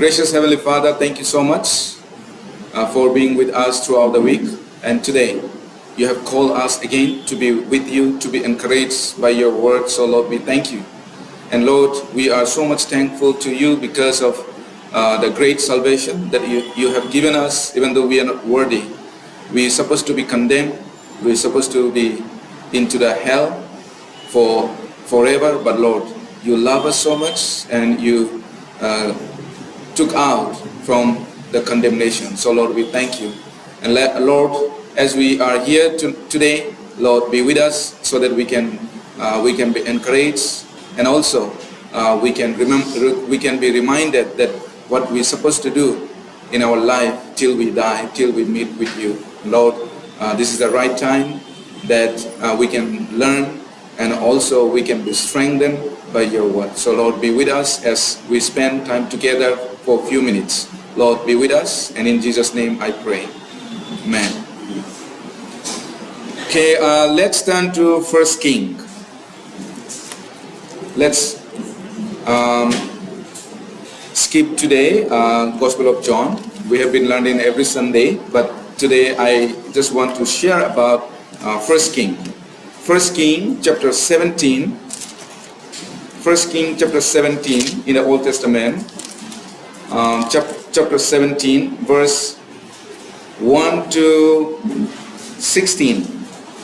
Gracious Heavenly Father, thank you so much for being with us throughout the week. And today, you have called us again to be with you, to be encouraged by your word. So Lord, we thank you. And Lord, we are so much thankful to you because of the great salvation that you have given us, even though we are not worthy. We are supposed to be condemned. We are supposed to be into the hell for forever. But Lord, you love us so much, and you took out from the condemnation. So Lord, we thank you. And Lord, as we are here today, Lord, be with us so that we can be encouraged, and also we can be reminded that what we're supposed to do in our life till we die, till we meet with you. Lord, this is the right time that we can learn, and also we can be strengthened by your word. So Lord, be with us as we spend time together for a few minutes. Lord, be with us, and in Jesus' name I pray. Amen. Okay, let's turn to 1 King. Let's skip today Gospel of John. We have been learning every Sunday, but today I just want to share about 1 King. 1 King chapter 17. 1 King chapter 17 in the Old Testament. Chapter 17 verse 1 to 16.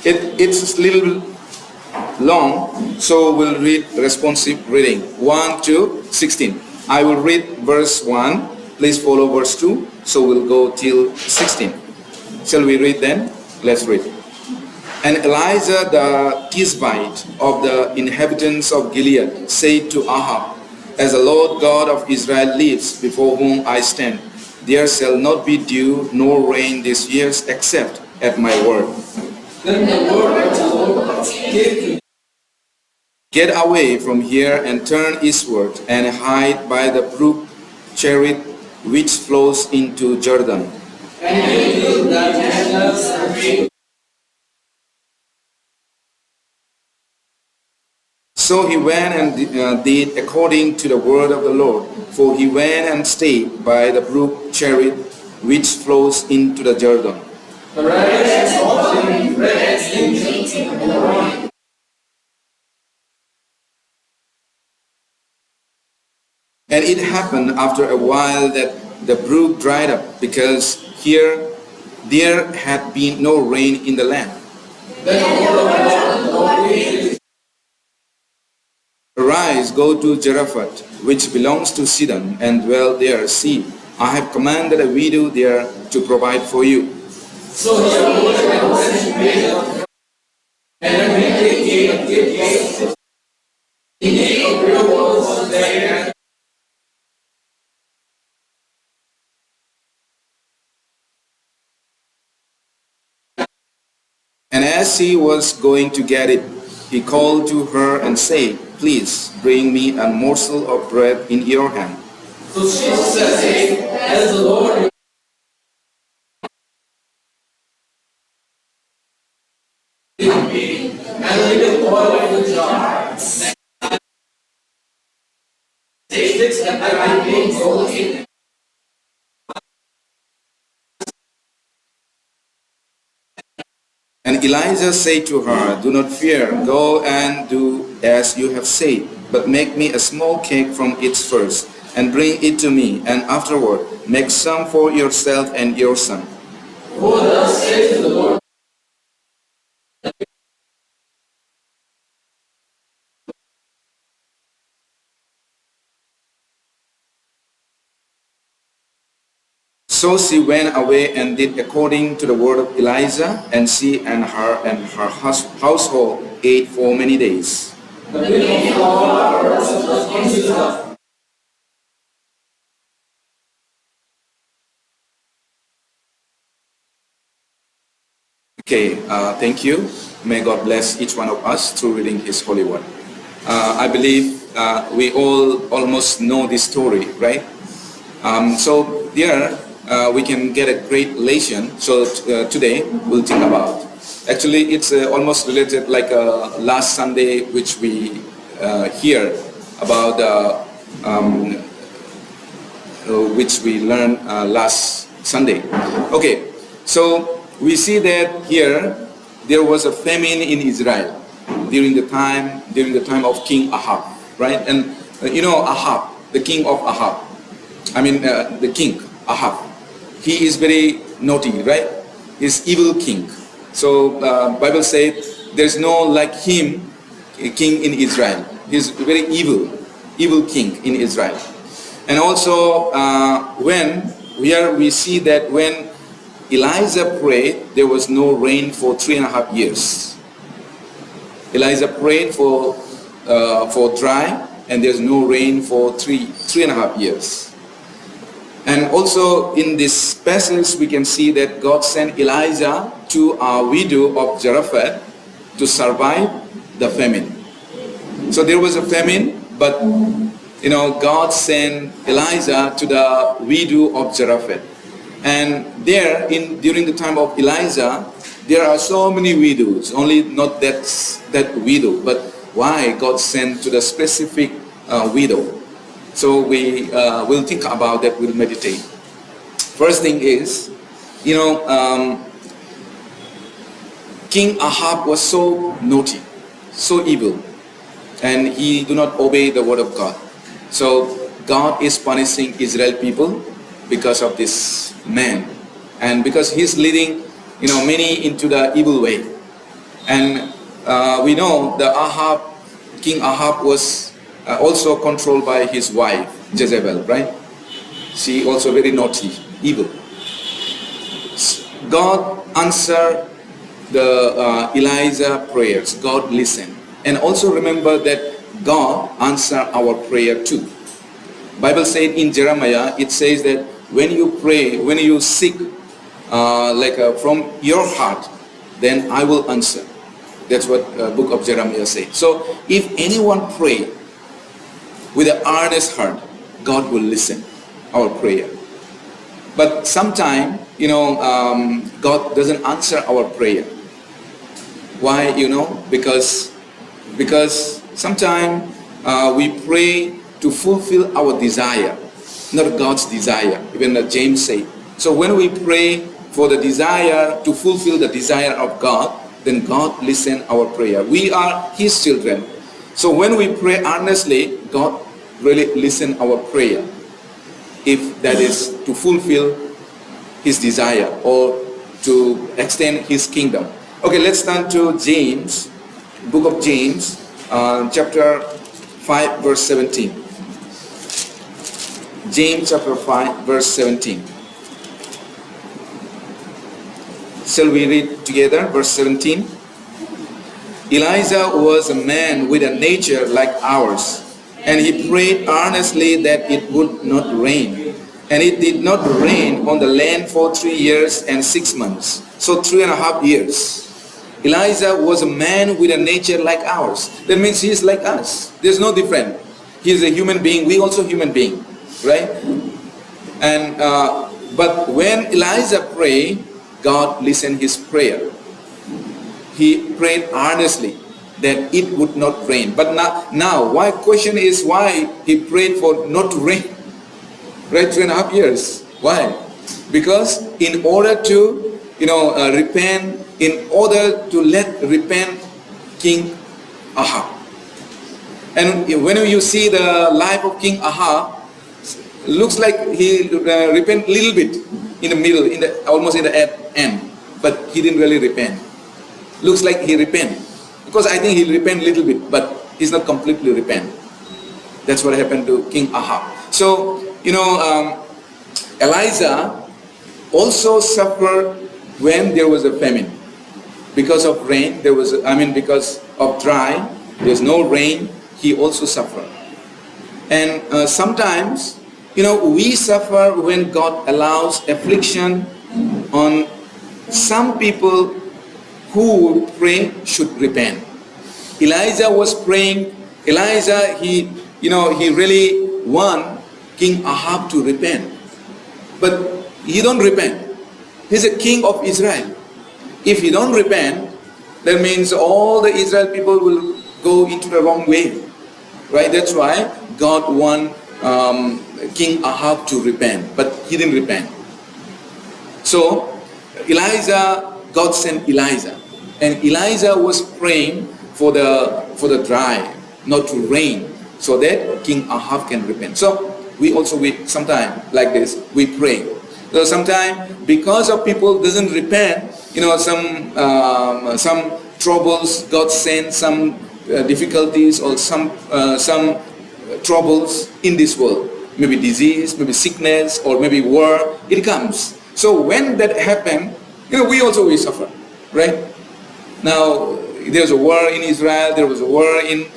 It's a little long, so we'll read responsive reading 1 to 16. I will read verse 1. Please follow verse 2. So we'll go till 16. Shall we read then? Let's read. And Elijah the Tishbite of the inhabitants of Gilead said to Ahab, As the Lord God of Israel lives, before whom I stand, there shall not be dew nor rain these years except at my word. Then the word of the Lord came to Get away from here and turn eastward and hide by the brook Cherith, which flows into Jordan. So he went and did according to the word of the Lord, for he went and stayed by the brook Cherith, which flows into the Jordan. And it happened after a while that the brook dried up, because there had been no rain in the land. Arise, go to Zarephath, which belongs to Sidon, and dwell there. See, I have commanded a widow there to provide for you. So and as he was going to get it, he called to her and said, Please bring me a morsel of bread in your hand. So she said, As the Lord me, and a little oil in the jar. Sticks and I made gold in. And Elijah said to her, Do not fear, go and do as you have said, but make me a small cake from it first, and bring it to me, and afterward make some for yourself and your son. For thus says the Lord. So she went away and did according to the word of Elijah, and she and her household ate for many days. Okay, thank you. May God bless each one of us through reading His holy word. I believe we all almost know this story, right? So there we can get a great lesson. So today we'll think about. Actually, it's almost related like last Sunday, which we hear about which we learned last Sunday. Okay, so we see that here there was a famine in Israel during the time of King Ahab, right? And Ahab, the king of Ahab, the king Ahab, he is very naughty, right? He's evil king. So Bible said there's no like him king in Israel. He's very evil king in Israel. And also when we see that when Elijah prayed, there was no rain for 3.5 years. Elijah prayed for dry, and there's no rain for 3.5 years. And also in this passage we can see that God sent Elijah to a widow of Zarephath to survive the famine. So there was a famine, but God sent Elijah to the widow of Zarephath. And there, during the time of Elijah, there are so many widows, only not that widow, but why God sent to the specific widow. So we will think about that, we'll meditate. First thing is, King Ahab was so naughty, so evil, and he do not obey the word of God. So God is punishing Israel people because of this man, and because he's leading many into the evil way. And we know the King Ahab was also controlled by his wife Jezebel, right? She also very naughty, evil. God answered the Elijah prayers. God listened. And also remember that God answered our prayer too. Bible said in Jeremiah, it says that when you pray, when you seek from your heart, then I will answer. That's what book of Jeremiah says. So if anyone pray with an earnest heart, God will listen our prayer. But sometimes, God doesn't answer our prayer. Why? Because sometimes we pray to fulfill our desire, not God's desire. Even James said. So when we pray for the desire to fulfill the desire of God, then God listen our prayer. We are His children. So when we pray earnestly, God really listen our prayer, if that is to fulfill His desire or to extend His kingdom. Okay, let's turn to James, book of James, chapter 5, verse 17. James chapter 5, verse 17. Shall we read together? Verse 17. Elijah was a man with a nature like ours, and he prayed earnestly that it would not rain. And it did not rain on the land for 3 years and 6 months. So 3.5 years. Elijah was a man with a nature like ours. That means he is like us. There's no different. He is a human being. We also human being. Right? And but when Elijah prayed, God listened his prayer. He prayed earnestly that it would not rain. But now why question is why he prayed for not to rain? Right, 3.5 years. Why? Because in order to repent, in order to repent King Ahab. And when you see the life of King Ahab, looks like he repent a little bit in the middle, almost in the end, but he didn't really repent. Looks like he repent, because I think he repent a little bit, but he's not completely repent. That's what happened to King Ahab. So Elijah also suffered when there was a famine. Because of rain, because of dry, there's no rain, he also suffered. And sometimes, we suffer when God allows affliction on some people who pray should repent. Elijah was praying. Elijah, he really want King Ahab to repent. But he don't repent. He's a king of Israel. If he don't repent, that means all the Israel people will go into the wrong way. Right? That's why God want King Ahab to repent, but he didn't repent. So God sent Elijah, and Elijah was praying for the dry, not to rain, so that King Ahab can repent. So we sometimes like this, we pray. So sometimes because of people doesn't repent, some troubles God sends, some difficulties or some troubles in this world, maybe disease, maybe sickness, or maybe war, it comes. So when that happens, we suffer, right? Now there's a war in Israel, there was a war in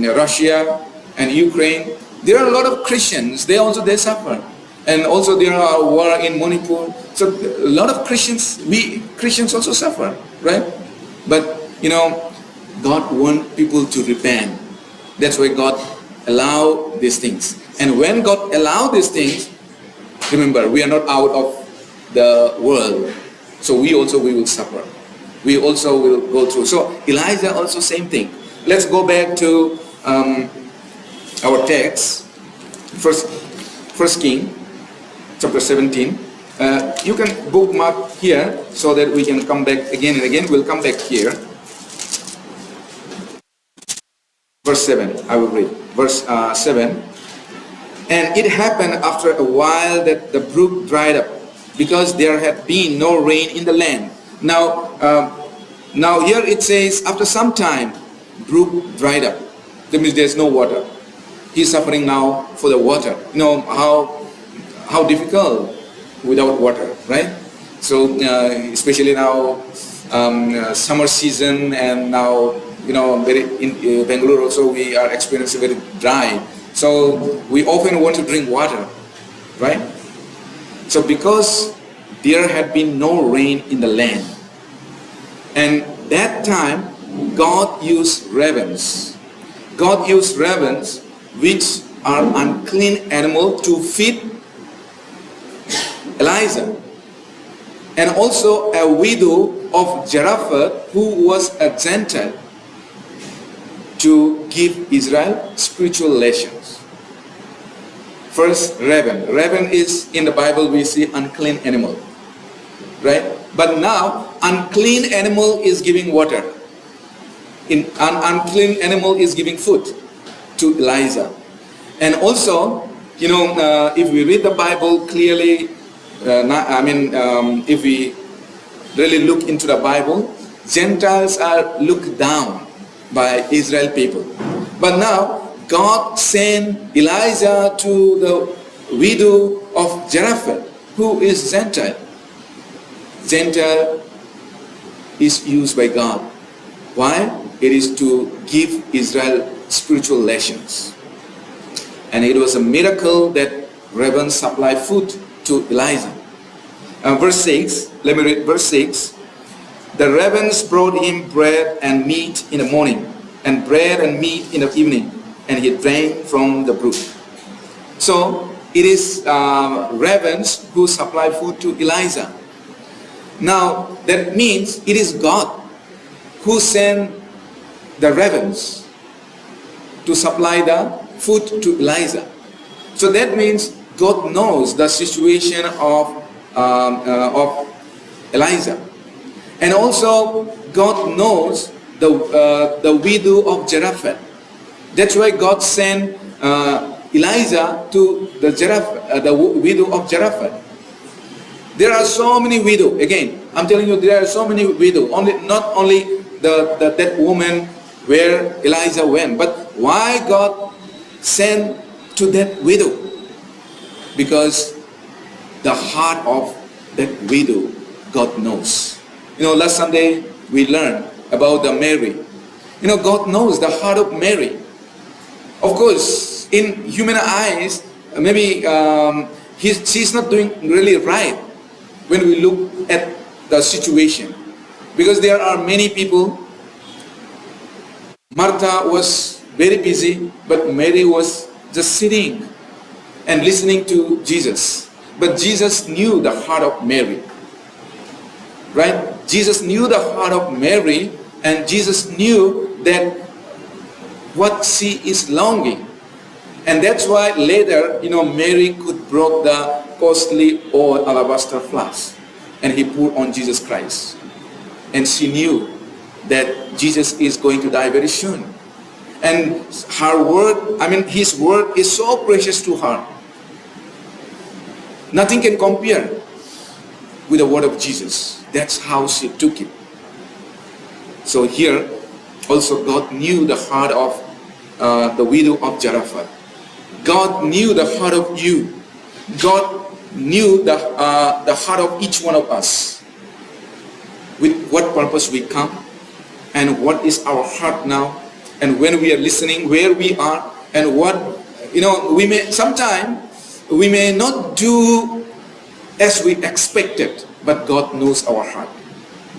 Russia and Ukraine. There are a lot of Christians, they suffer. And also there are war in Manipur. So a lot of we Christians also suffer, right? But God wants people to repent. That's why God allow these things. And when God allow these things, remember, we are not out of the world. So we will suffer. We also will go through. So Elijah also same thing. Let's go back to our text, First King, chapter 17. You can bookmark here so that we can come back again and again. We'll come back here. Verse 7, I will read. Verse 7. And it happened after a while that the brook dried up, because there had been no rain in the land. Now here it says, after some time, brook dried up. That means there's no water. He's suffering now for the water. How difficult without water, right? So especially now summer season, and now in Bangalore also we are experiencing very dry. So we often want to drink water, right? So because there had been no rain in the land, and that time God used ravens. God used ravens, which are unclean animal, to feed Elijah. And also a widow of Zarephath, who was a Gentile, to give Israel spiritual lessons. First, raven. Raven is, in the Bible we see unclean animal, right? But now unclean animal is giving water. An unclean animal is giving food to Elijah. And also, if we read the Bible clearly, if we really look into the Bible, Gentiles are looked down by Israel people. But now God sent Elijah to the widow of Zarephath, who is Gentile. Gentile is used by God. Why? It is to give Israel spiritual lessons. And it was a miracle that ravens supplied food to Elijah. Verse 6, let me read verse 6. The ravens brought him bread and meat in the morning, and bread and meat in the evening, and he drank from the brook. So it is ravens who supply food to Elijah. Now that means it is God who sent the ravens to supply the food to Elijah. So that means God knows the situation of Elijah, and also God knows the widow of Zarephath. That's why God sent Elijah to the widow of Zarephath. There are so many widows. Again, I'm telling you, there are so many widows. Not only that woman where Elijah went, but why God sent to that widow? Because the heart of that widow, God knows. Last Sunday we learned about the Mary. God knows the heart of Mary. Of course, in human eyes, maybe she's not doing really right when we look at the situation. Because there are many people. Martha was very busy, but Mary was just sitting and listening to Jesus. But Jesus knew the heart of Mary. Right? Jesus knew the heart of Mary, and Jesus knew that what she is longing, And that's why later, Mary could broke the costly old alabaster flask and he poured on Jesus Christ. And she knew that Jesus is going to die very soon. And his word is so precious to her. Nothing can compare with the word of Jesus. That's how she took it. So here, also God knew the heart of the widow of Zarephath. God knew the heart of you. God knew the heart of each one of us. With what purpose we come and what is our heart now, and when we are listening, where we are, and what, we may not do as we expected, but God knows our heart.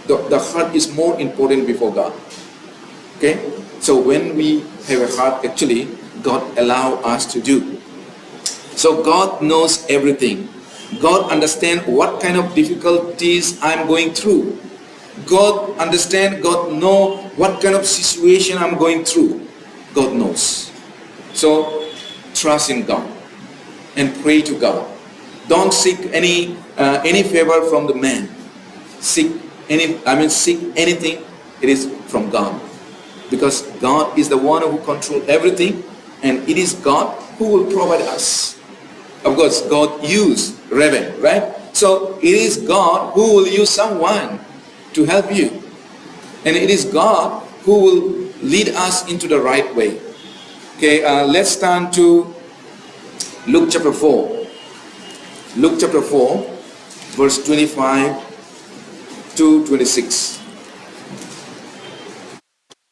The heart is more important before God. Okay? So when we have a heart, actually, God allow us to do. So God knows everything. God understands what kind of difficulties I'm going through. God understands, God knows what kind of situation I'm going through. God knows. So trust in God and pray to God. Don't seek any favor from the man. Seek anything, it is from God. Because God is the one who controls everything, and it is God who will provide us. Of course, God used Reverend, right? So it is God who will use someone to help you. And it is God who will lead us into the right way. Okay, let's turn to Luke chapter 4. Luke chapter 4, verse 25 to 26.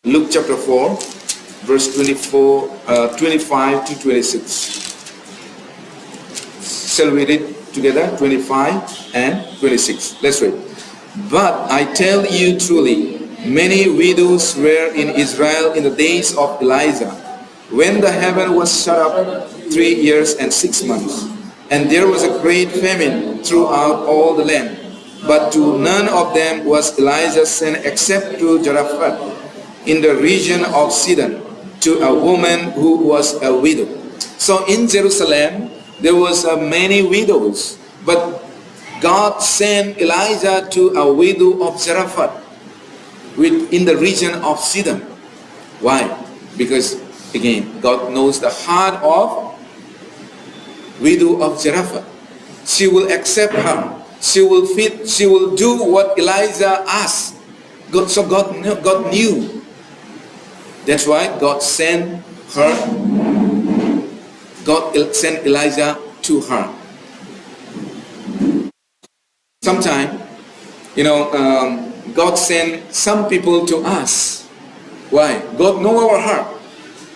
Luke chapter 4, verse 25 to 26. Shall we read together? 25 and 26. Let's read. But I tell you truly, many widows were in Israel in the days of Elijah, when the heaven was shut up 3 years and 6 months, and there was a great famine throughout all the land. But to none of them was Elijah sent except to Zarephath in the region of Sidon, to a woman who was a widow. So in Jerusalem there was many widows, but God sent Elijah to a widow of Zarephath in the region of Sidon. Why? Because again, God knows the heart of widow of Zarephath. She will accept her. She will do what Elijah asked. So God knew. That's why God sent her. God sent Elijah to her. Sometimes, God sent some people to us. Why? God knows our heart.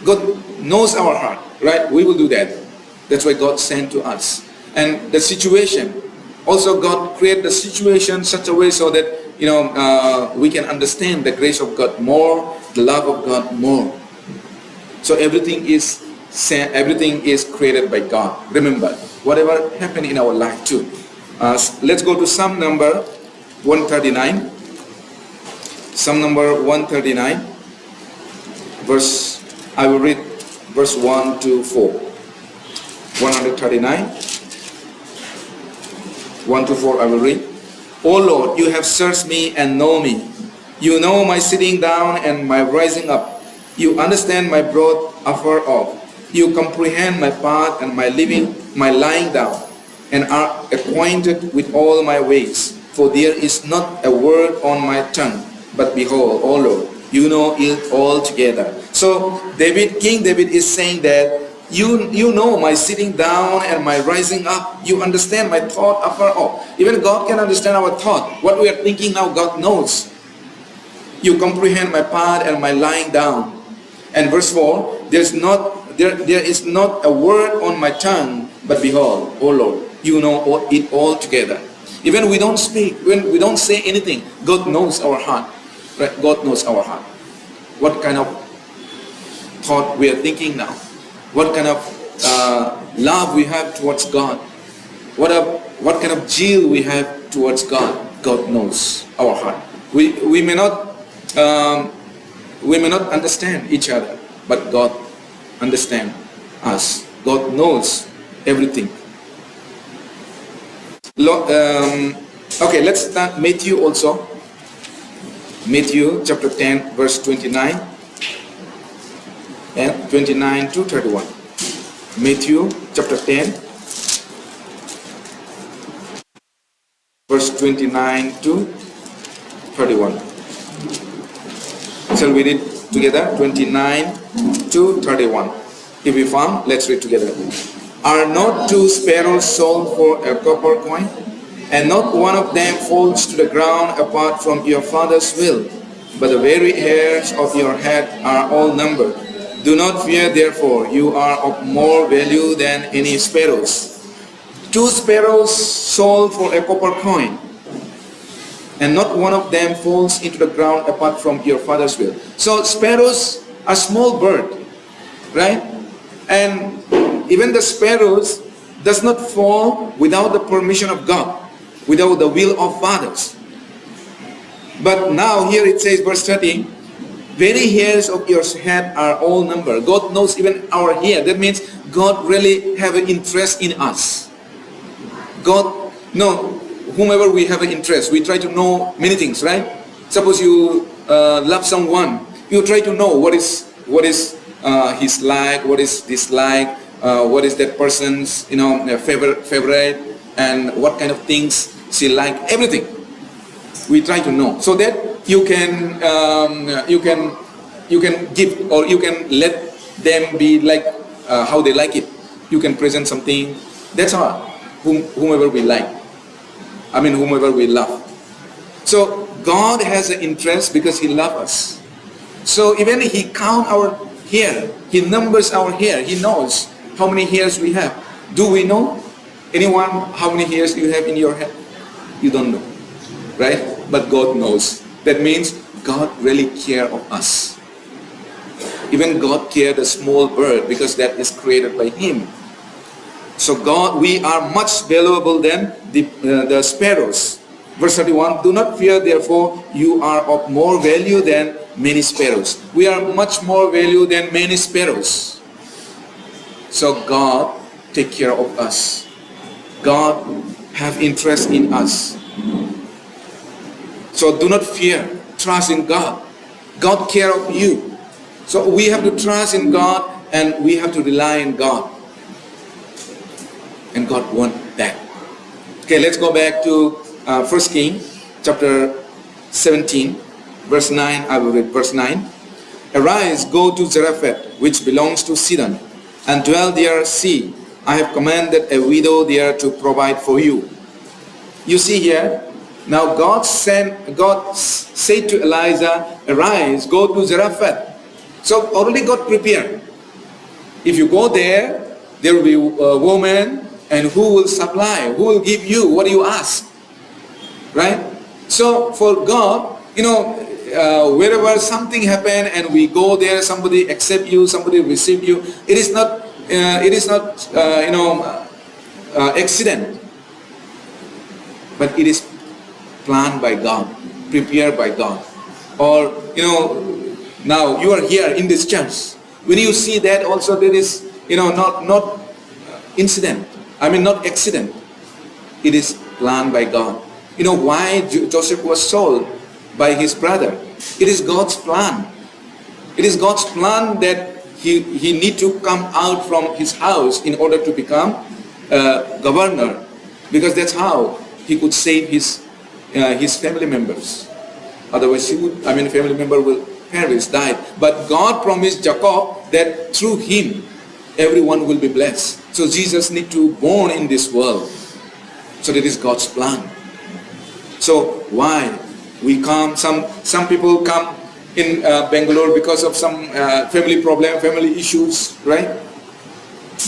God knows our heart, right? We will do that. That's why God sent to us. And the situation, also God created the situation such a way so that, we can understand the grace of God more, the love of God more. So everything is created by God. Remember, whatever happened in our life too. Let's go to Psalm number 139. Psalm number 139. I will read verse 1 to 4. 139. 1 to 4 I will read. O Lord, you have searched me and know me. You know my sitting down and my rising up. You understand my broad afar off. You comprehend my path and my lying down, and are acquainted with all my ways. For there is not a word on my tongue, but behold, O Lord, you know it all together. So King David is saying that you know my sitting down and my rising up. You understand my thought afar off. Even God can understand our thought. What we are thinking now, God knows. You comprehend my path and my lying down. And verse 4, there is not a word on my tongue, but behold, O Lord, you know it all together. Even we don't speak, when we don't say anything, God knows our heart. Right? God knows our heart. What kind of thought we are thinking now? What kind of love we have towards God? What kind of zeal we have towards God? God knows our heart. We may not understand each other, but God understands us. God knows everything. Okay, let's start Matthew also. Matthew chapter 10 verse 29 and 29 to 31. Matthew chapter 10 verse 29 to 31. Shall we read together? 29 to 31. If we found, let's read together. Are not two sparrows sold for a copper coin? And not one of them falls to the ground apart from your Father's will. But the very hairs of your head are all numbered. Do not fear, therefore, you are of more value than any sparrows. Two sparrows sold for a copper coin, and not one of them falls into the ground apart from your Father's will. So sparrows are small bird, right? And even the sparrows does not fall without the permission of God, without the will of fathers. But now here it says, verse 30, very hairs of your head are all numbered. God knows even our hair. That means God really have an interest in us. God, no, whomever we have an interest, we try to know many things, right? Suppose you love someone, you try to know what is his like, what is dislike, what is that person's favorite, and what kind of things she like, everything. We try to know so that you can give, or you can let them be like how they like it. You can present something. That's all. Whomever we like. Whomever we love. So God has an interest because He loves us. So even He count our hair, He numbers our hair. He knows how many hairs we have. Do we know? Anyone, how many hairs you have in your head? You don't know, right? But God knows. That means God really cares of us. Even God cares the small bird because that is created by Him. So God, we are much valuable than the sparrows. Verse 31, do not fear, therefore, you are of more value than many sparrows. We are much more value than many sparrows. So God take care of us. God have interest in us. So do not fear. Trust in God. God care of you. So we have to trust in God and we have to rely on God. And God wants that. Okay, let's go back to 1 Kings chapter 17, verse 9. I will read verse 9. Arise, go to Zarephath, which belongs to Sidon, and dwell there. See, I have commanded a widow there to provide for you. You see here, now God said to Elijah, arise, go to Zarephath. So already God prepared. If you go there, there will be a woman, and who will supply? Who will give you what you ask? Right? So for God, wherever something happen and we go there, somebody accept you, somebody receive you. It is not accident, but it is planned by God, prepared by God. Or now you are here in this church. When you see that, also there is not incident. Not accident. It is planned by God. Why Joseph was sold by his brother? It is God's plan. It is God's plan that he need to come out from his house in order to become a governor, because that's how he could save his family members. Otherwise, family member will perish, die. But God promised Jacob that through him, everyone will be blessed. So Jesus need to born in this world. So that is God's plan. So why we come? Some people come in Bangalore because of some family problem, family issues, right?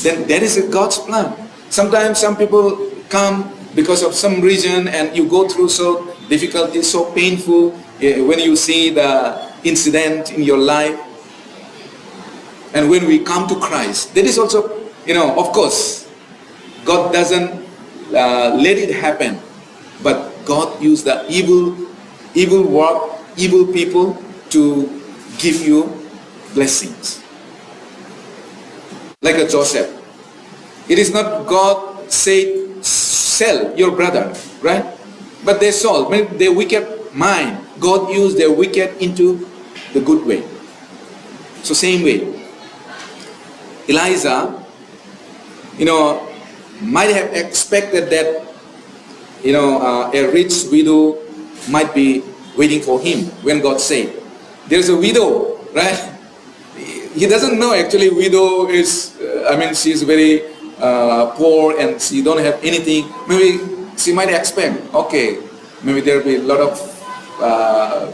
Then that is God's plan. Sometimes some people come because of some reason, and you go through so difficulty, so painful when you see the incident in your life. And when we come to Christ, that is also, of course, God doesn't let it happen, but God used the evil people to give you blessings. like a Joseph. It is not God said, sell your brother, right? But they sold. When their wicked mind, God used their wicked into the good way. So same way, Elijah, might have expected that, a rich widow might be waiting for him when God said, there's a widow, right? He doesn't know actually widow is, she's very poor and she don't have anything. Maybe she might expect, okay, maybe there'll be a lot of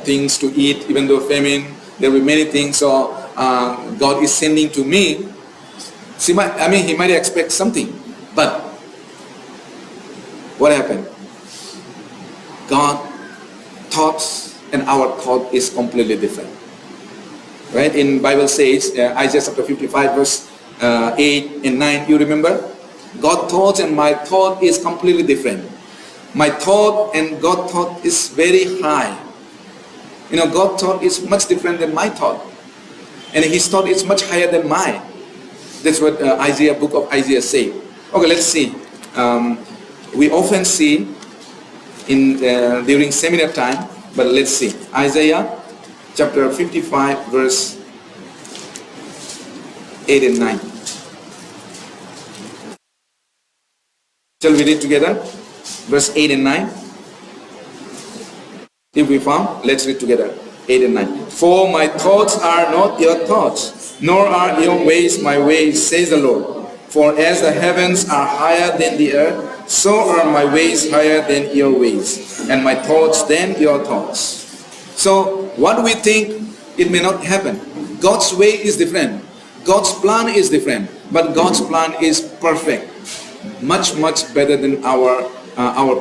things to eat, even though famine, there'll be many things, so God is sending to me. He might expect something, but what happened? God thoughts and our thought is completely different. Right? In Bible says, Isaiah chapter 55 verse 8 and 9, you remember? God thoughts and my thought is completely different. My thought and God thought is very high. God thought is much different than my thought. And his thought is much higher than mine. That's what book of Isaiah say. Okay, let's see. We often see during seminar time, but let's see. Isaiah chapter 55 verse 8 and 9. Shall we read together? Verse 8 and 9. If we found, let's read together. 8 and 9. For my thoughts are not your thoughts, nor are your ways my ways, says the Lord. For as the heavens are higher than the earth, so are my ways higher than your ways, and my thoughts than your thoughts. So what we think, it may not happen. God's way is different. God's plan is different. But God's plan is perfect. Much, much better than our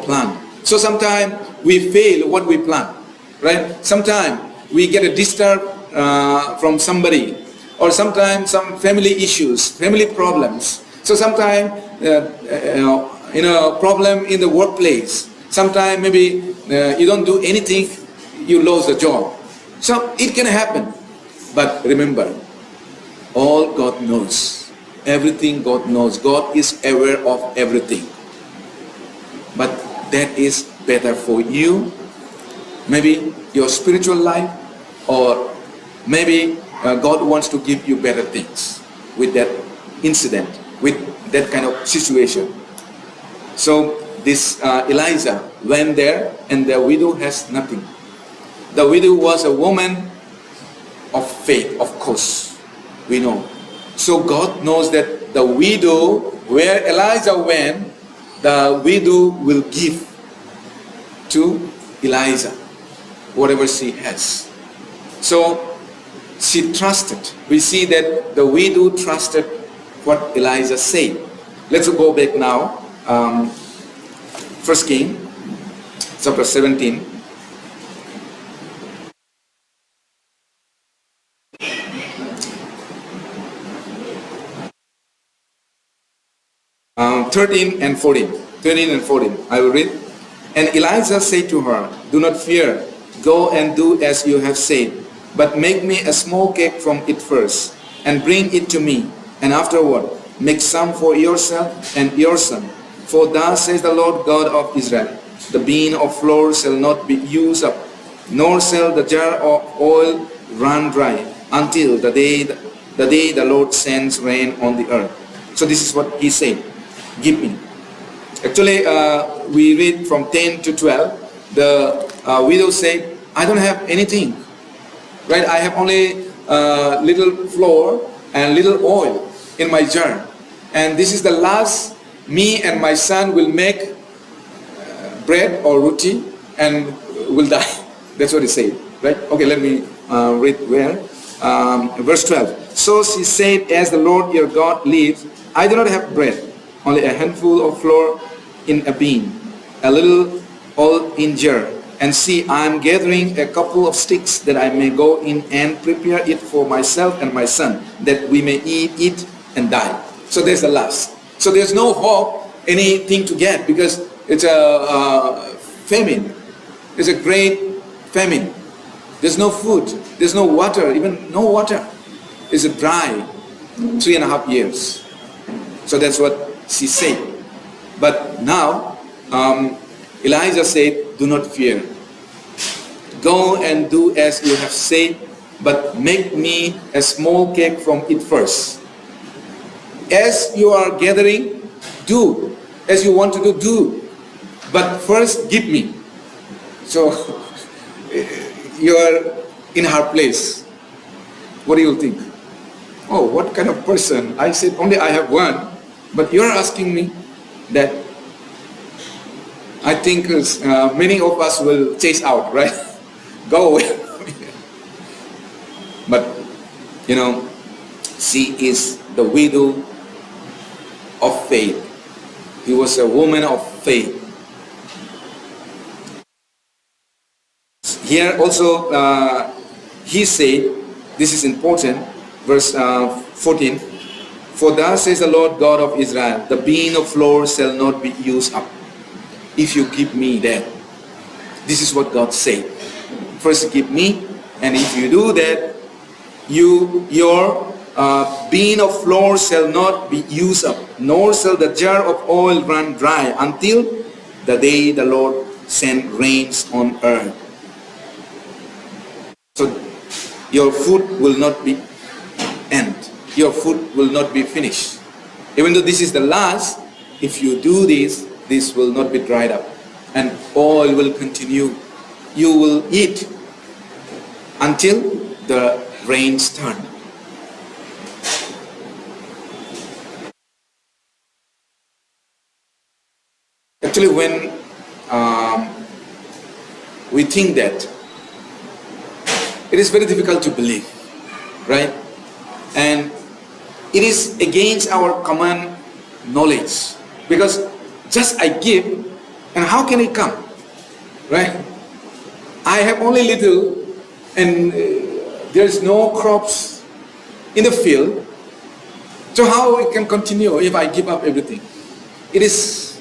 plan. So sometimes we fail what we plan. Right? Sometimes we get a disturb from somebody. Or sometimes some family issues, family problems. So sometimes, problem in the workplace. Sometimes maybe you don't do anything, you lose the job. So it can happen. But remember, all God knows. Everything God knows. God is aware of everything. But that is better for you. Maybe your spiritual life, or maybe God wants to give you better things with that incident, with that kind of situation. So this Elijah went there, and the widow has nothing. The widow was a woman of faith, of course, we know. So God knows that the widow, where Elijah went, the widow will give to Elijah whatever she has. So she trusted. We see that the widow trusted what Elijah said. Let's go back now. 1 King chapter 17. Um, 13 and 14. I will read. And Elijah said to her, do not fear. Go and do as you have said. But make me a small cake from it first, and bring it to me. And afterward, make some for yourself and your son. For thus says the Lord God of Israel, the bean of flour shall not be used up, nor shall the jar of oil run dry, until the day the Lord sends rain on the earth. So this is what he said. Give me. Actually, we read from 10 to 12. The widow said, I don't have anything. Right? I have only little flour and little oil in my jar. And this is the last me and my son will make bread or roti and will die. That's what he said. Right? Okay, let me read where. Verse 12. So she said, as the Lord your God lives, I do not have bread, only a handful of flour in a bean, a little oil in jar. And see, I am gathering a couple of sticks that I may go in and prepare it for myself and my son, that we may eat it and die. So there's the last. So there's no hope, anything to get, because it's a famine. It's a great famine. There's no food. There's no water, even no water. It's dry. 3.5 years. So that's what she said. But now, Elijah said, do not fear. Go and do as you have said, but make me a small cake from it first. As you are gathering, do. As you want to do. But first, give me. So, you are in her place. What do you think? Oh, what kind of person? I said, only I have one. But you are asking me that. I think many of us will chase out, right? Go away. But, she is the widow of faith. He was a woman of faith. Here also, he said, this is important, verse 14, for thus says the Lord God of Israel, the bean of flour shall not be used up, if you give me that. This is what God said. First give me, and if you do that, your bean of flour shall not be used up, nor shall the jar of oil run dry until the day the Lord send rains on earth. So your food will not be end. Your food will not be finished. Even though this is the last, if you do this, this will not be dried up, and oil will continue. You will eat until the rains turn. Actually, when we think that, it is very difficult to believe, right? And it is against our common knowledge, because just I give, and how can it come, right? I have only little, and there is no crops in the field, so how it can continue if I give up everything? It is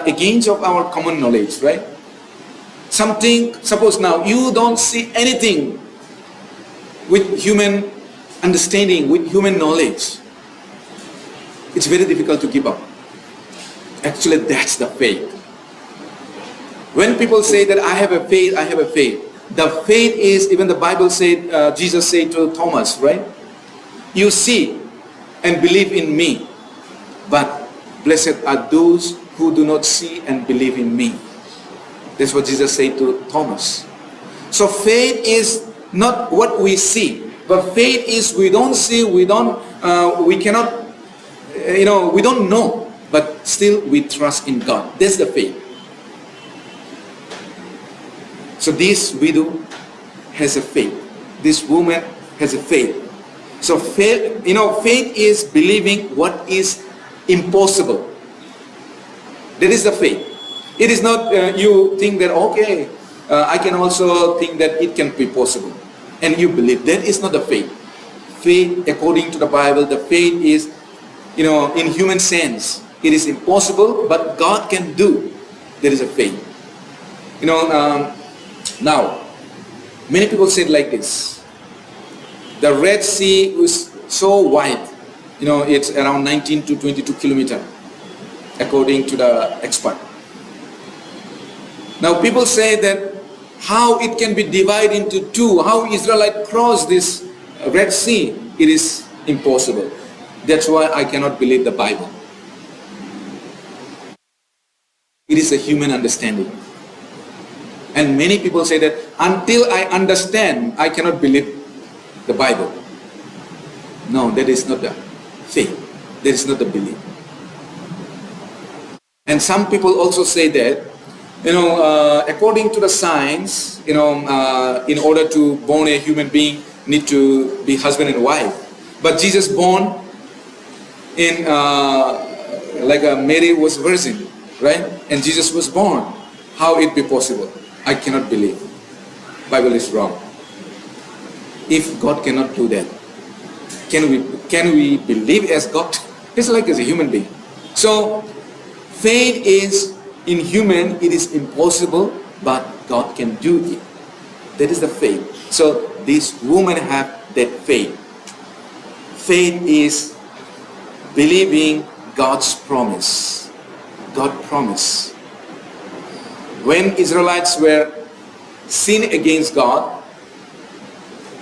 against of our common knowledge, right? Something, suppose now you don't see anything with human understanding, with human knowledge, it's very difficult to give up. Actually, that's the faith. When people say that I have a faith, I have a faith, the faith is, even the Bible said, Jesus said to Thomas, right? You see and believe in me, but blessed are those who do not see and believe in me. That's what Jesus said to Thomas. So faith is not what we see, but faith is we don't see, we cannot, we don't know, but still we trust in God. That's the faith. So this widow has a faith. This woman has a faith. So faith, faith is believing what is impossible. That is the faith. It is not you think that, okay, I can also think that it can be possible. And you believe. That is not the faith. Faith, according to the Bible, the faith is, in human sense, it is impossible, but God can do. There is a faith. Now, many people say it like this. The Red Sea was so wide. It's around 19 to 22 kilometers, according to the expert. Now people say that how it can be divided into two, how Israelites crossed this Red Sea, it is impossible. That's why I cannot believe the Bible. It is a human understanding. And many people say that until I understand, I cannot believe the Bible. No, that is not the faith. That is not the belief. And some people also say that, according to the science, in order to born a human being, need to be husband and wife. But Jesus born in, Mary was virgin, right? And Jesus was born. How it be possible? I cannot believe. Bible is wrong. If God cannot do that, can we believe as God? It's like as a human being. So faith is, in human, it is impossible, but God can do it. That is the faith. So this woman have that faith. Faith is believing God's promise. God promise. When Israelites were sin against God,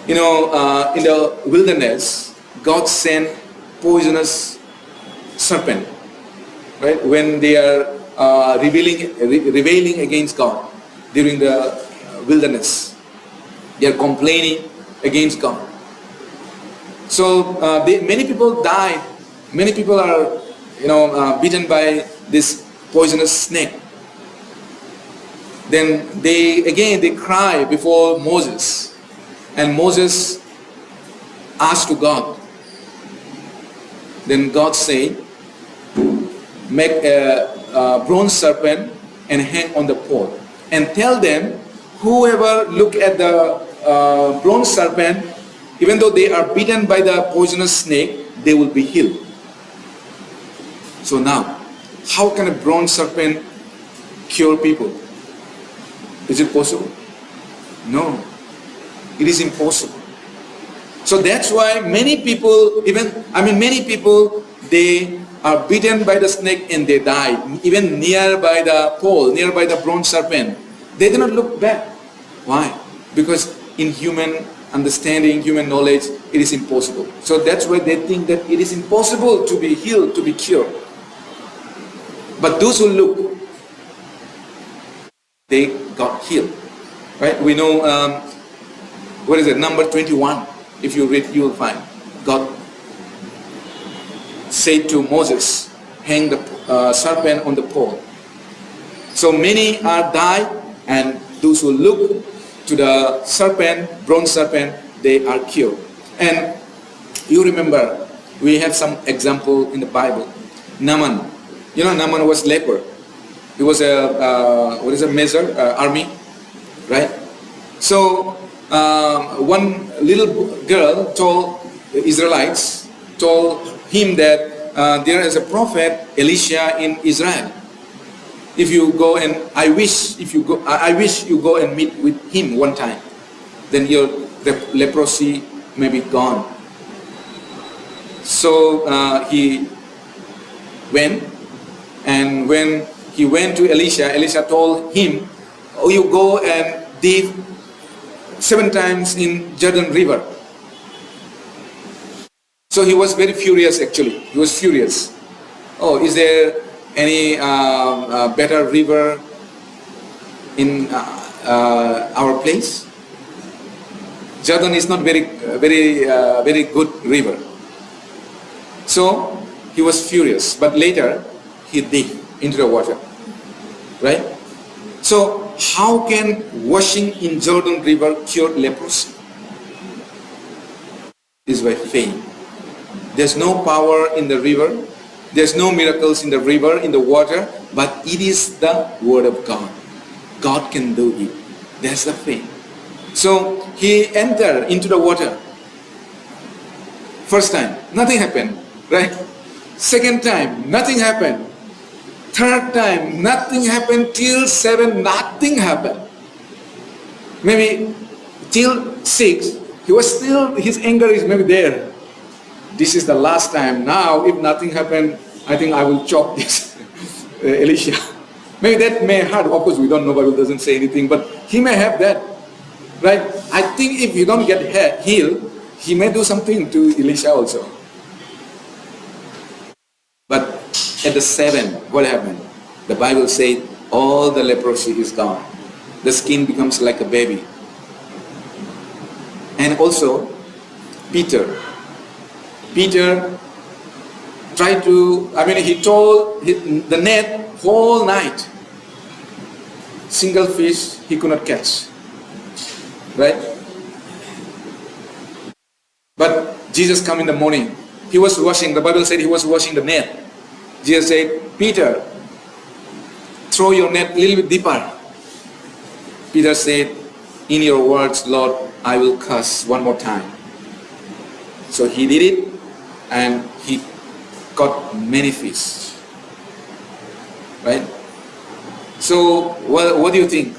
in the wilderness, God sent poisonous serpent, right? When they are rebelling against God during the wilderness, they are complaining against God. So many people died. Many people are, bitten by this poisonous snake. Then they cry before Moses. And Moses asked to God. Then God said, make a bronze serpent and hang on the pole. And tell them, whoever look at the bronze serpent, even though they are bitten by the poisonous snake, they will be healed. So now, how can a bronze serpent cure people? Is it possible? No. It is impossible. So that's why many people, they are bitten by the snake and they die. Even nearby the pole, nearby the bronze serpent, they do not look back. Why? Because in human understanding, human knowledge, it is impossible. So that's why they think that it is impossible to be healed, to be cured. But those who look, they got healed. Right? We know, what is it? Number 21. If you read, you will find God said to Moses, hang the serpent on the pole. So many are died, and those who look to the serpent, bronze serpent, they are cured. And you remember, we have some example in the Bible. Naaman. Naaman was leper. He was a major army, right? So one little girl told the Israelites, told him that there is a prophet Elisha in Israel. If you go and I wish you go and meet with him one time, then your leprosy may be gone. So he went, and when he went to Elisha, Elisha told him, "Oh, you go and dip 7 times in Jordan River." So he was very furious actually. He was furious. Oh, is there any better river in our place? Jordan is not very good river. So he was furious, but later he dipped into the water, right? So how can washing in Jordan River cure leprosy? It is by faith. There's no power in the river. There's no miracles in the river, in the water, but it is the word of God. God can do it. That's the faith. So he entered into the water. First time, nothing happened, right? Second time, nothing happened. Third time, nothing happened. Till 7, nothing happened. Maybe till 6, his anger is maybe there. This is the last time. Now, if nothing happened, I think I will chop this Elisha. Maybe that may hurt. Of course, we don't know. Bible doesn't say anything, but he may have that, right? I think if you don't get healed, he may do something to Elisha also. But at the 7, what happened? The Bible said all the leprosy is gone. The skin becomes like a baby. And also, Peter tried to, he told the net whole night. Single fish he could not catch. Right? But Jesus came in the morning. He was washing, the Bible said he was washing the net. Jesus said, "Peter, throw your net a little bit deeper." Peter said, "In your words, Lord, I will curse one more time." So he did it, and he caught many fish. Right? So what do you think?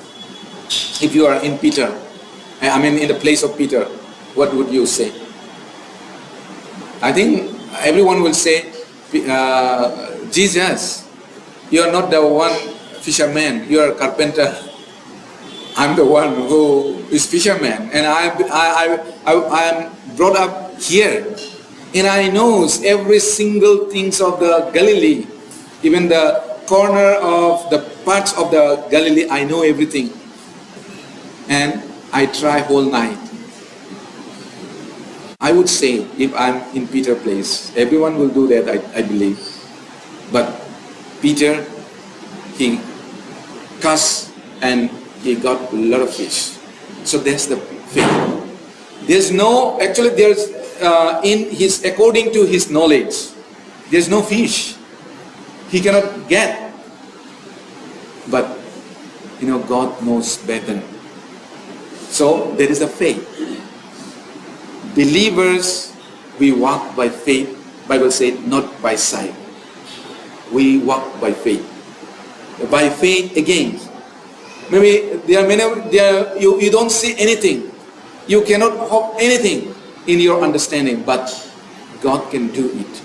If you are in in the place of Peter, what would you say? I think everyone will say, Jesus, you are not the one fisherman, you are a carpenter. I'm the one who is fisherman, and I am brought up here, and I knows every single things of the Galilee, even the corner of the parts of the Galilee. I know everything, and I try whole night. I would say if I'm in Peter's place, everyone will do that. I believe, but Peter, he cast and he got a lot of fish. So that's the faith. There's no, actually there's, according to his knowledge, there's no fish. He cannot get. But, God knows better. So there is a faith. Believers, we walk by faith. Bible said, not by sight. We walk by faith. By faith again. Maybe you don't see anything. You cannot hope anything in your understanding, but God can do it.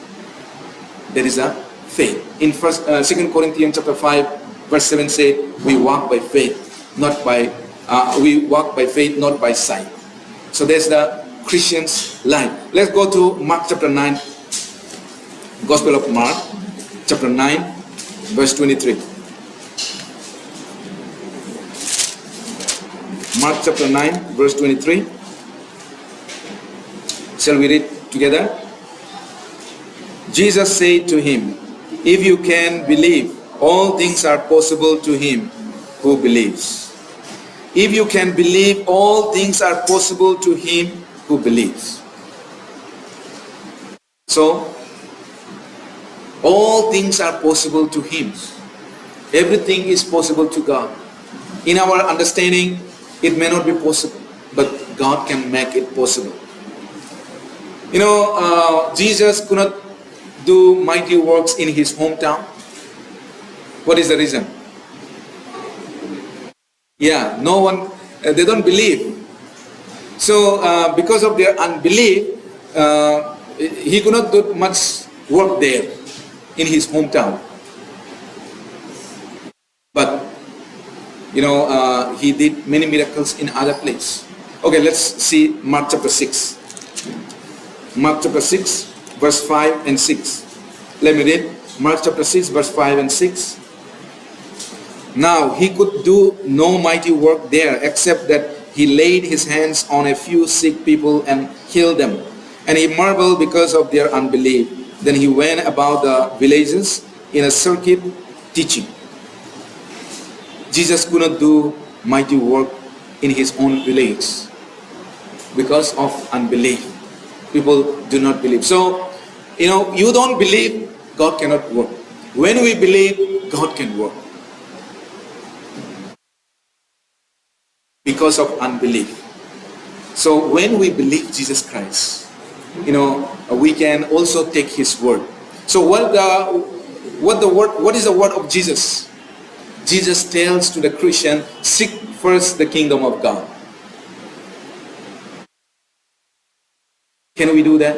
There is a faith. In 2 Corinthians chapter 5, verse 7 said, we walk by faith, not by sight. So there's the Christian's life. Let's go to Mark chapter 9, Gospel of Mark chapter 9, verse 23. Mark chapter 9, verse 23. Shall we read together? Jesus said to him, if you can believe, all things are possible to him who believes. If you can believe, all things are possible to him who believes. So, all things are possible to him. Everything is possible to God. In our understanding, it may not be possible, but God can make it possible. Jesus could not do mighty works in his hometown. What is the reason? No one, they don't believe. So because of their unbelief, he could not do much work there in his hometown. But he did many miracles in other places. Okay, let's see Mark chapter 6. Mark chapter 6, verse 5 and 6. Let me read. Mark chapter 6, verse 5 and 6. Now he could do no mighty work there, except that he laid his hands on a few sick people and healed them. And he marveled because of their unbelief. Then he went about the villages in a circuit teaching. Jesus could not do mighty work in his own village because of unbelief. People do not believe. So, you don't believe, God cannot work. When we believe, God can work. Because of unbelief. So when we believe Jesus Christ, we can also take his word. So what is the word of Jesus? Jesus tells to the Christian, seek first the kingdom of God. Can we do that?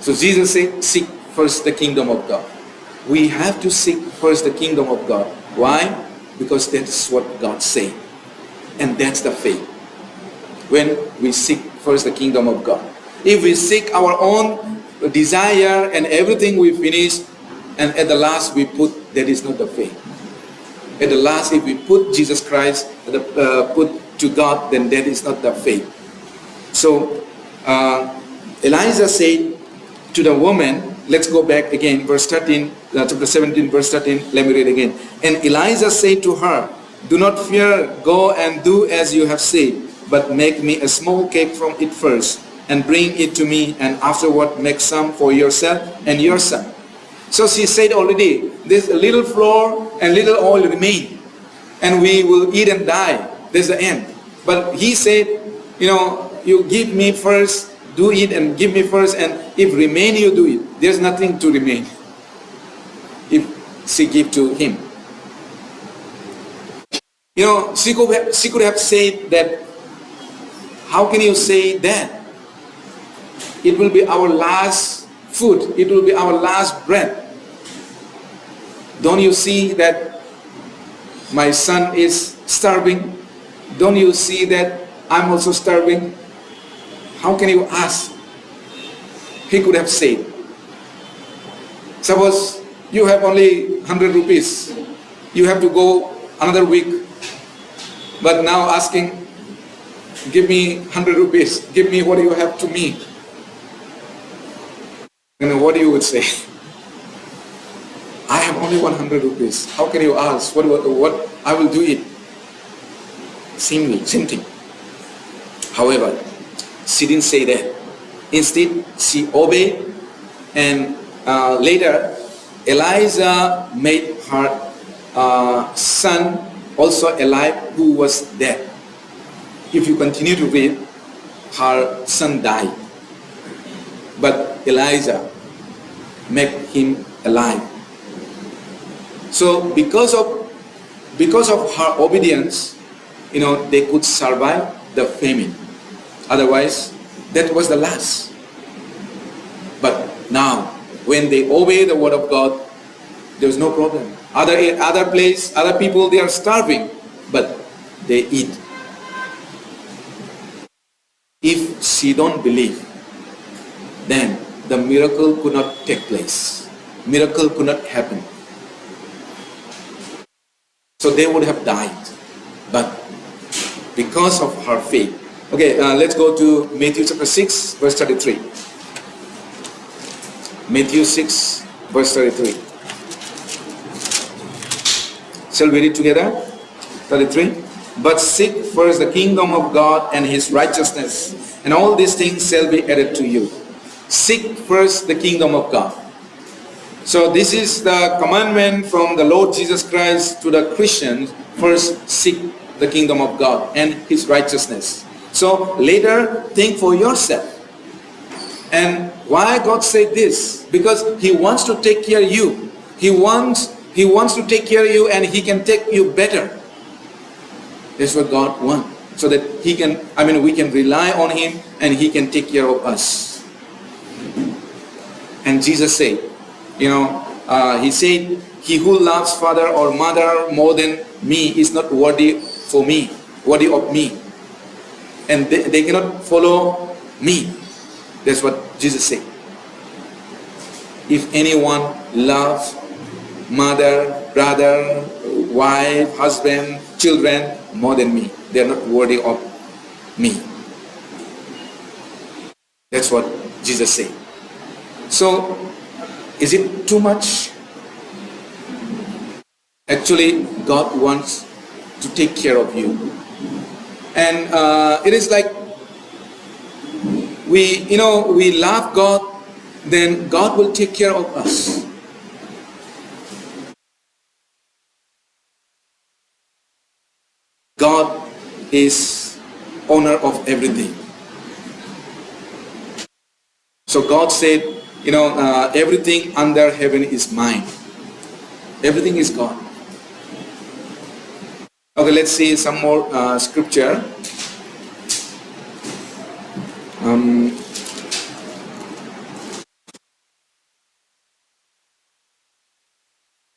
So Jesus said, seek first the kingdom of God. We have to seek first the kingdom of God. Why? Because that's what God said. And that's the faith. When we seek first the kingdom of God. If we seek our own desire and everything we finish, and at the last we put, that is not the faith. At the last, if we put Jesus Christ, put to God, then that is not the faith. So, Elijah said to the woman, let's go back again, verse 13, chapter 17, verse 13, let me read again. And Elijah said to her, do not fear, go and do as you have said, but make me a small cake from it first, and bring it to me, and afterward make some for yourself and your son. So she said already, there's a little flour and little oil remain, and we will eat and die. There's the end. But he said, you give me first, do it and give me first, and if remain, you do it. There's nothing to remain if she give to him. She could have said that, how can you say that? It will be our last food. It will be our last breath. Don't you see that my son is starving? Don't you see that I'm also starving? How can you ask? He could have said, suppose you have only 100 rupees. You have to go another week. But now asking, give me 100 rupees. Give me what you have to me. And what you would say? I have only 100 rupees. How can you ask? What I will do it. Same thing. However, she didn't say that. Instead, she obeyed, and later, Elijah made her son also alive who was dead. If you continue to read, her son died. But Elijah made him alive. So because of her obedience, they could survive the famine. Otherwise, that was the last. But now, when they obey the word of God, there's no problem. Other people, they are starving, but they eat. If she don't believe, then the miracle could not take place. Miracle could not happen. So they would have died. But because of her faith. Okay, let's go to Matthew chapter 6, verse 33. Matthew 6, verse 33. Shall we read together? 33. But seek first the kingdom of God and his righteousness, and all these things shall be added to you. Seek first the kingdom of God. So this is the commandment from the Lord Jesus Christ to the Christians. First, seek the kingdom of God and his righteousness. So later, think for yourself. And why God said this? Because he wants to take care of you. He wants to take care of you, and he can take you better. That's what God wants. So that we can rely on him, and he can take care of us. And Jesus said, he said, he who loves father or mother more than me is not worthy of me. And they cannot follow me. That's what Jesus said. If anyone loves mother, brother, wife, husband, children more than me, they are not worthy of me. That's what Jesus said. So, is it too much? Actually, God wants to take care of you. And it is like we love God, then God will take care of us. God is owner of everything. So God said, everything under heaven is mine. Everything is God. Okay, let's see some more scripture.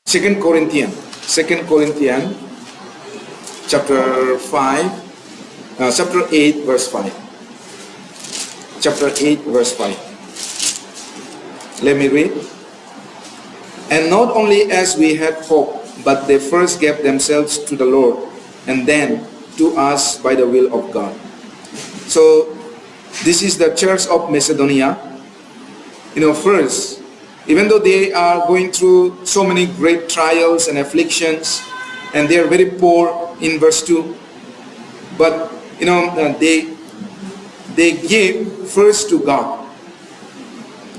2 Corinthians chapter 5, chapter 8 verse 5. Chapter 8 verse 5. Let me read. And not only as we had hope, but they first gave themselves to the Lord, and then to us by the will of God. So this is the church of Macedonia. First, even though they are going through so many great trials and afflictions, and they are very poor in verse 2, but they give first to God,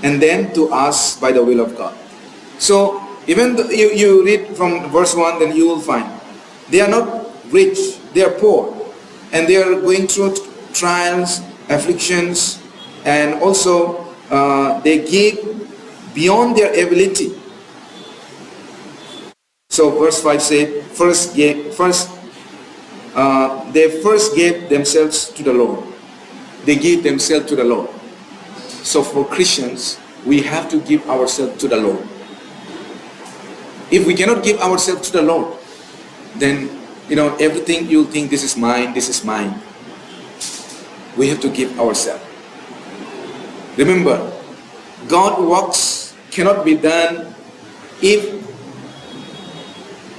and then to us by the will of God. So even though you read from verse 1, then you will find they are not rich, they are poor, and they are going through trials, afflictions, and also they give beyond their ability. So verse 5 said, they first gave themselves to the Lord. They give themselves to the Lord. So for Christians, we have to give ourselves to the Lord. If we cannot give ourselves to the Lord, then everything you'll think, this is mine, this is mine. We have to give ourselves. Remember, God's works cannot be done if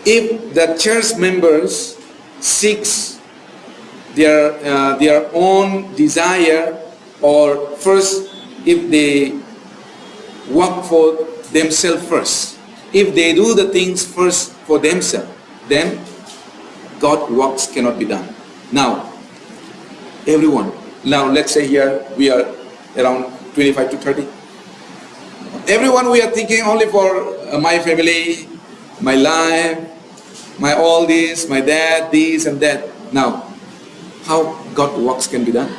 the church members seeks their own desire, or first if they work for themselves first. If they do the things first for themselves, then God's works cannot be done. Now, everyone, now let's say here we are around 25 to 30. Everyone, we are thinking only for my family, my life, my all this, my dad, this and that. Now, how God's works can be done?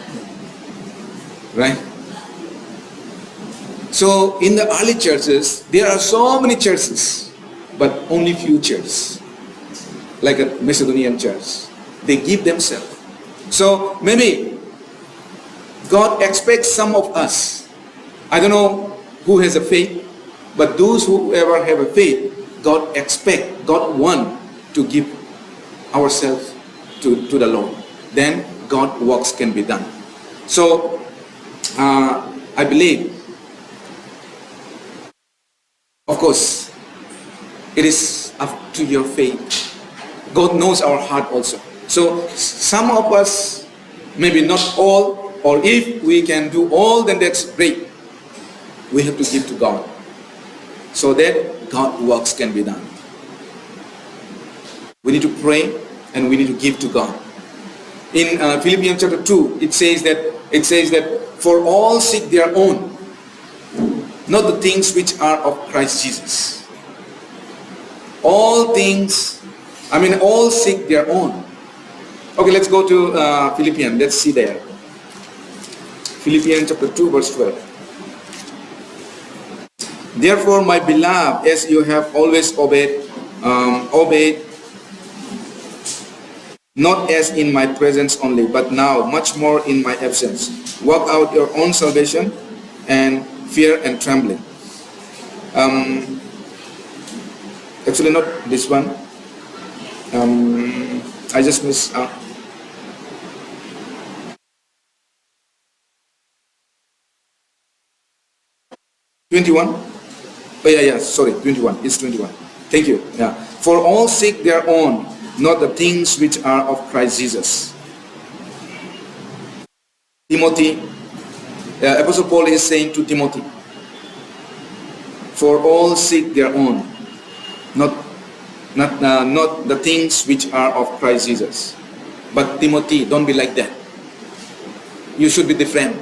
Right? So in the early churches, there are so many churches, but only few churches, like a Macedonian church. They give themselves. So maybe God expects some of us. I don't know who has a faith, but those who ever have a faith, God expect, God want to give ourselves to the Lord. Then God's works can be done. So I believe, of course, it is up to your faith. God knows our heart also. So some of us, maybe not all, or if we can do all, then that's great. We have to give to God, so that God's works can be done. We need to pray and we need to give to God. In Philippians chapter 2, it says that for all seek their own, not the things which are of Christ Jesus. All seek their own. Okay, let's go to Philippians. Let's see there. Philippians chapter 2, verse 12. Therefore, my beloved, as you have always obeyed, not as in my presence only, but now much more in my absence. Work out your own salvation and fear and trembling. Actually, not this one. I just missed out. $21. Oh yeah, sorry, 21. It's 21. Thank you. Yeah. For all seek their own, not the things which are of Christ Jesus. Timothy, Apostle Paul is saying to Timothy, for all seek their own, not the things which are of Christ Jesus. But Timothy, don't be like that. You should be different.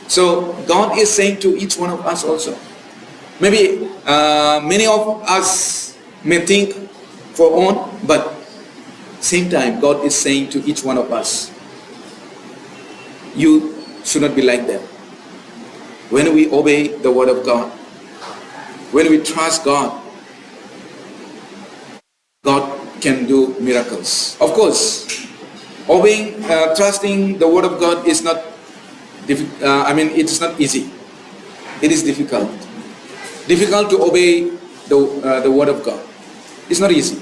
So God is saying to each one of us also. Maybe many of us may think for own, but same time God is saying to each one of us, you should not be like that. When we obey the word of God, when we trust God, God can do miracles. Of course, obeying, trusting the word of God is not it's not easy. It is difficult. Difficult to obey the word of God. It's not easy.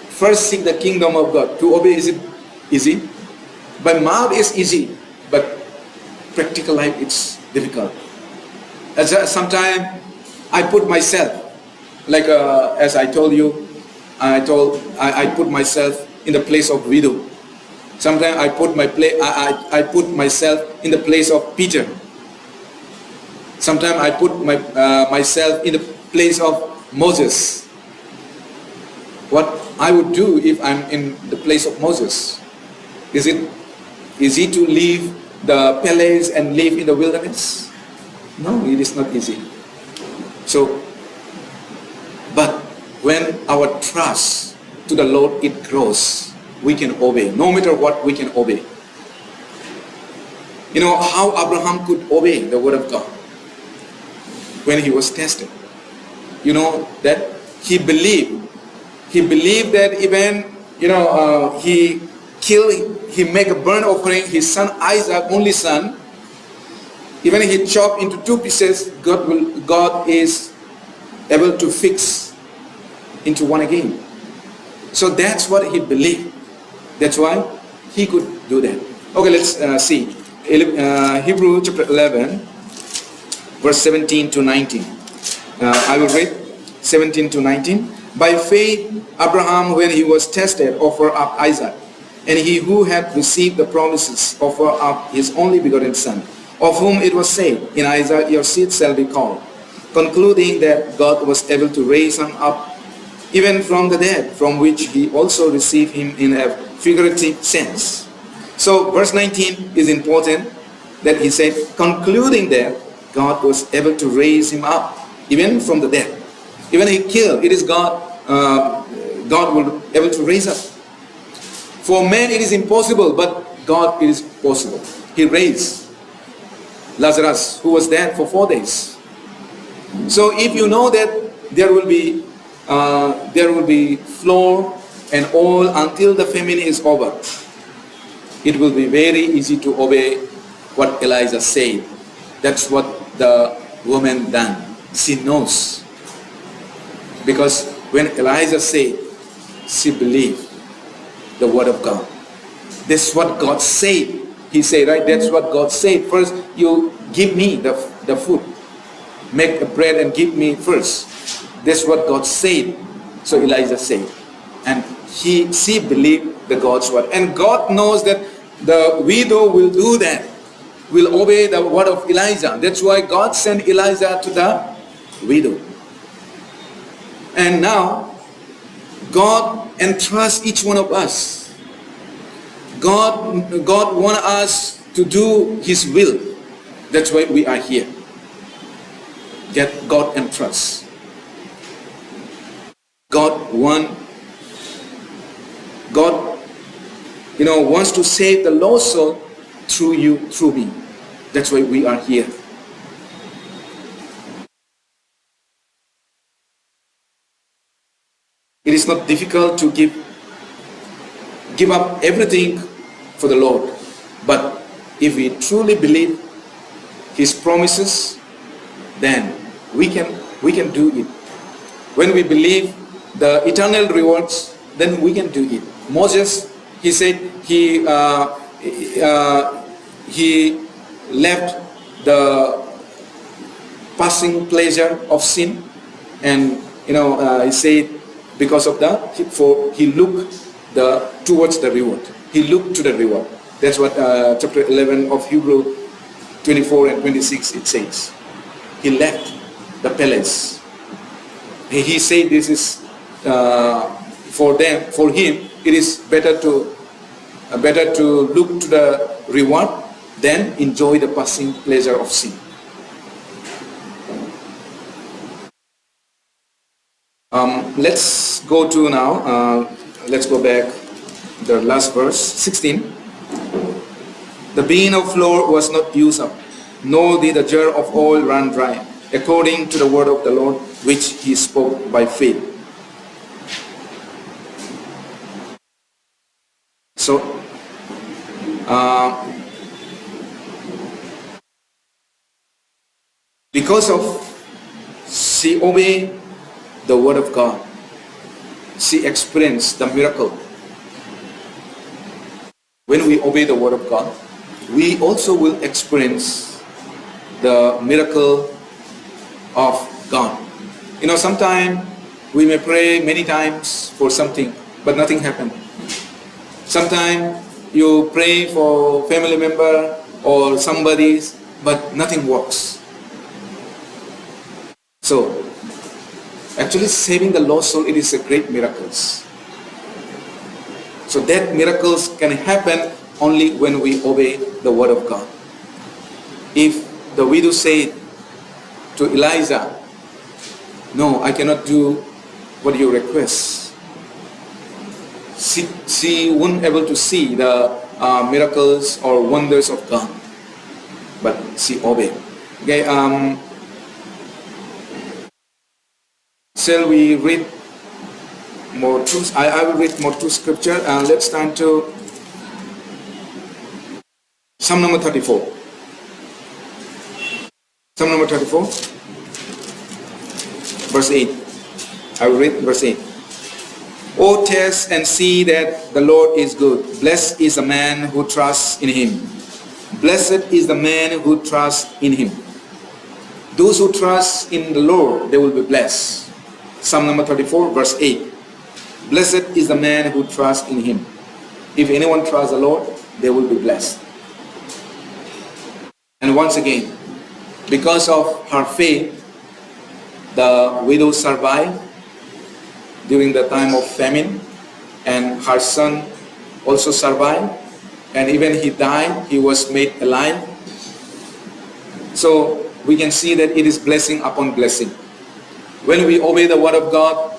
First seek the kingdom of God. To obey, is it easy? By mouth is easy, but practical life it's difficult. Sometimes I put myself, like as I told you, I put myself in the place of widow. Sometimes I put myself in the place of Peter. Sometimes I put myself in the place of Moses. What I would do if I'm in the place of Moses? Is it easy to leave the palace and live in the wilderness? No, it is not easy. So, but when our trust to the Lord it grows, we can obey. No matter what, we can obey. You know how Abraham could obey the word of God when he was tested. You know that he believed that even he make a burnt offering his son Isaac, only son, Even he chopped into two pieces, God is able to fix into one again. So that's what he believed. That's why he could do that. Okay, let's see. Hebrew chapter 11, verse 17 to 19. I will read 17 to 19. By faith, Abraham, when he was tested, offered up Isaac. And he who had received the promises offered up his only begotten son, of whom it was said, in Isaac your seed shall be called, concluding that God was able to raise him up even from the dead, from which he also received him in a figurative sense. So verse 19 is important, that he said, concluding that God was able to raise him up even from the dead. Even he killed, it is God, God will be able to raise up. For man it is impossible, but God it is possible. He raised Lazarus, who was dead for 4 days. So if you know that there will be flour and oil until the famine is over, it will be very easy to obey what Elijah said. That's what the woman done. She knows. Because when Elijah said, she believed the word of God. That's what God said. He said, right? That's what God said. First, you give me the food. Make a bread and give me first. That's what God said. So Elijah said. And she believed the God's word. And God knows that the widow will do that. Will obey the word of Elijah. That's why God sent Elijah to the widow. And now, God entrusts each one of us. God wants us to do His will. That's why we are here. Get God entrusts. God wants to save the lost soul through you, through me. That's why we are here. It is not difficult to give up everything for the Lord. But if we truly believe His promises, then we can do it. When we believe the eternal rewards, then we can do it. Moses, he said he left the passing pleasure of sin, and he said because of that, he looked towards the reward. He looked to the reward. That's what chapter 11 of Hebrew 24 and 26 it says. He left the palace. He said this is for him it is better to look to the reward than enjoy the passing pleasure of sin. Let's go to now. Let's go back. The last verse, 16. The bean of flour was not used up, nor did the jar of oil run dry, according to the word of the Lord, which he spoke by faith. So, because of she obeyed the word of God, she experienced the miracle. When we obey the word of God, we also will experience the miracle of God. Sometimes we may pray many times for something, but nothing happened. Sometimes you pray for family member or somebody, but nothing works. So, actually saving the lost soul, it is a great miracle. So that miracles can happen only when we obey the word of God. If the widow said to Elijah, no, I cannot do what you request, she wouldn't able to see the miracles or wonders of God, but she obeyed. Okay, shall we read more truths? I will read more to scripture. Let's turn to Psalm number 34. Psalm number 34, verse 8. I will read verse 8. O taste and see that the Lord is good. Blessed is the man who trusts in him. Blessed is the man who trusts in him. Those who trust in the Lord, they will be blessed. Psalm number 34, verse 8. Blessed is the man who trusts in him. If anyone trusts the Lord, they will be blessed. And once again, because of her faith, the widow survived during the time of famine, and her son also survived, and even he died, he was made alive. So we can see that it is blessing upon blessing. When we obey the word of God,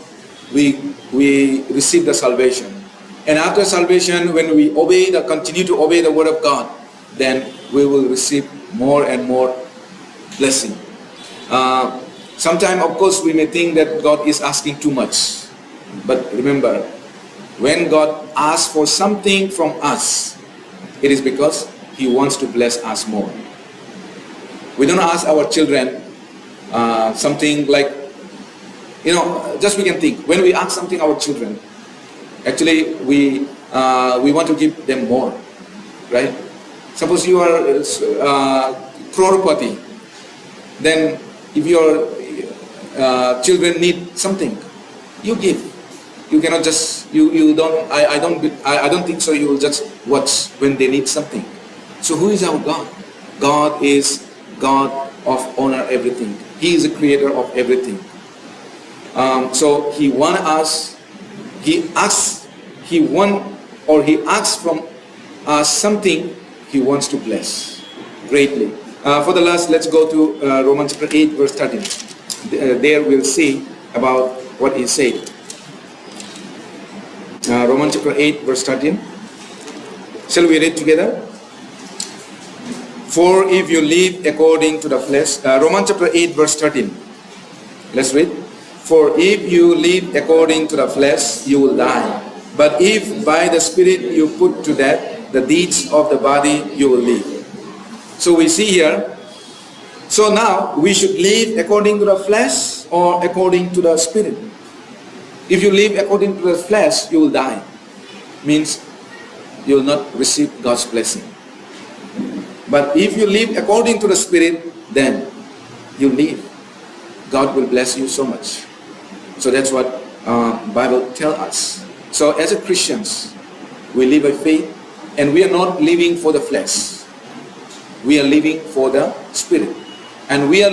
we receive the salvation. And after salvation, when we continue to obey the word of God, then we will receive more and more blessing. Sometimes, of course, we may think that God is asking too much. But remember, when God asks for something from us, it is because He wants to bless us more. We don't ask our children something like, just we can think. When we ask something our children, actually we want to give them more, right? Suppose you are crorepati, then if your children need something, you give. You cannot just I don't think so. You will just watch when they need something. So who is our God? God is God of honor everything. He is the creator of everything. So He wants us. He asks from us something He wants to bless greatly. For the last, let's go to Romans chapter 8, verse 13. There we'll see about what He said. Romans chapter 8, verse 13. Shall we read together? For if you live according to the flesh, Romans chapter 8, verse 13. Let's read. For if you live according to the flesh, you will die. But if by the Spirit you put to death the deeds of the body, you will live. So we see here, so now we should live according to the flesh or according to the Spirit. If you live according to the flesh, you will die. Means you will not receive God's blessing. But if you live according to the Spirit, then you live. God will bless you so much. So that's what Bible tells us. So as a Christians, we live by faith, and we are not living for the flesh. We are living for the Spirit. And we are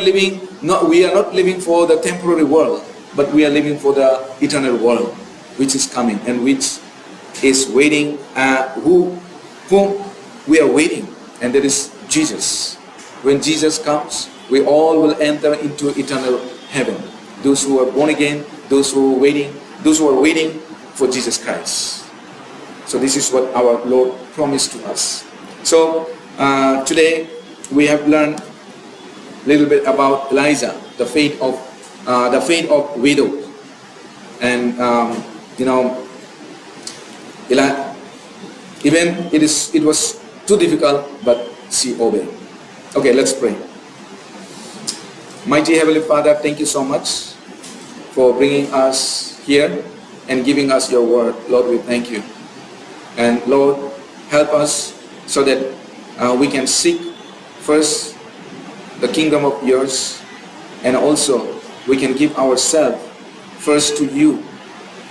not living for the temporary world, but we are living for the eternal world, which is coming and which is waiting, whom we are waiting, and that is Jesus. When Jesus comes, we all will enter into eternal heaven. Those who are born again, those who are waiting for Jesus Christ. So this is what our Lord promised to us. So today we have learned a little bit about Elijah, the fate of widow, and even it was too difficult, but she obeyed. Okay, let's pray. Mighty Heavenly Father, thank you so much for bringing us here and giving us your word. Lord, we thank you. And Lord, help us so that we can seek first the kingdom of yours, and also we can give ourselves first to you,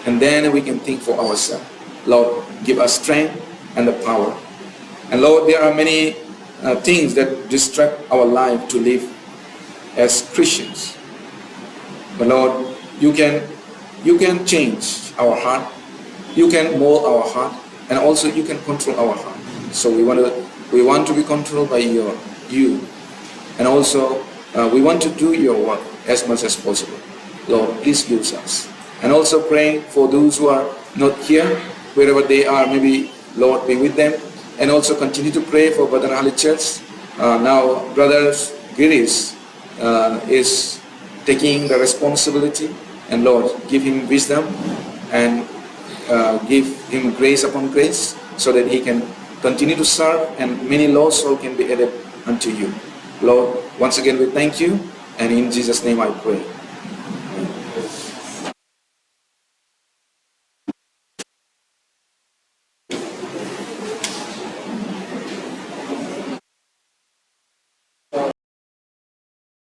and then we can think for ourselves. Lord, give us strength and the power. And Lord, there are many things that distract our life to live as Christians. But Lord, you can change our heart. You can mold our heart, and also you can control our heart. So we want to be controlled by you, and also we want to do your work as much as possible. Lord, please use us. And also praying for those who are not here, wherever they are, maybe Lord be with them. And also continue to pray for Brother Ali Church. Now Brother Girish is taking the responsibility, and Lord, give him wisdom and give him grace upon grace, so that he can continue to serve and many lost souls can be added unto you. Lord, once again we thank you, and in Jesus' name I pray.